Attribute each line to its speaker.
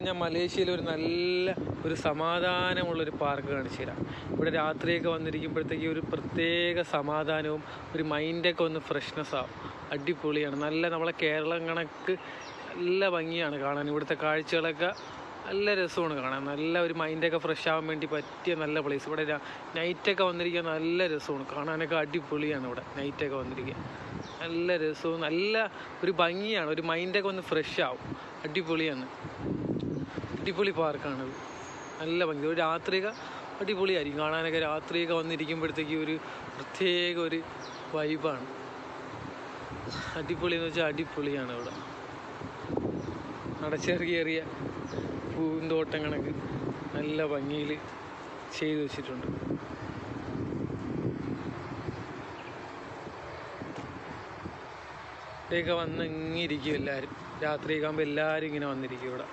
Speaker 1: ഞാൻ മലേഷ്യയിൽ ഒരു സമാധാനമുള്ളൊരു പാർക്ക് കാണിച്ചു തരാം. ഇവിടെ രാത്രിയൊക്കെ വന്നിരിക്കുമ്പോഴത്തേക്ക് ഒരു പ്രത്യേക സമാധാനവും ഒരു മൈൻഡൊക്കെ ഒന്ന് ഫ്രഷ്നെസ് ആവും. അടിപൊളിയാണ്. നമ്മളെ കേരളം കണക്ക് നല്ല ഭംഗിയാണ് കാണാൻ. ഇവിടുത്തെ കാഴ്ചകളൊക്കെ നല്ല രസമാണ് കാണാൻ. ഒരു മൈൻഡൊക്കെ ഫ്രഷ് ആവാൻ വേണ്ടി പറ്റിയ നല്ല പ്ലേസ്. ഇവിടെ നൈറ്റൊക്കെ വന്നിരിക്കാൻ നല്ല രസമാണ് കാണാനൊക്കെ. അടിപൊളിയാണ് ഇവിടെ നൈറ്റൊക്കെ വന്നിരിക്കുക. നല്ല രസവും ഒരു ഭംഗിയാണ്. ഒരു മൈൻഡൊക്കെ ഒന്ന് ഫ്രഷ് ആവും. അടിപൊളിയാണ്. അടിപൊളി പാർക്കാണത്. നല്ല ഭംഗി. ഒരു രാത്രിയൊക്കെ അടിപൊളിയായിരിക്കും കാണാനൊക്കെ. രാത്രിയൊക്കെ വന്നിരിക്കുമ്പോഴത്തേക്ക് ഒരു പ്രത്യേക ഒരു വൈബാണ്. അടിപൊളി എന്ന് വെച്ചാൽ അടിപൊളിയാണ് ഇവിടെ. ചെറിയ പൂന്തോട്ടം കണക്ക് നല്ല ഭംഗിയിൽ ചെയ്തു വെച്ചിട്ടുണ്ട്. ഇവിടെയൊക്കെ വന്ന് ഇങ്ങിരിക്കും എല്ലാവരും. രാത്രിയൊക്കെ ആകുമ്പോൾ എല്ലാവരും ഇങ്ങനെ വന്നിരിക്കും ഇവിടെ.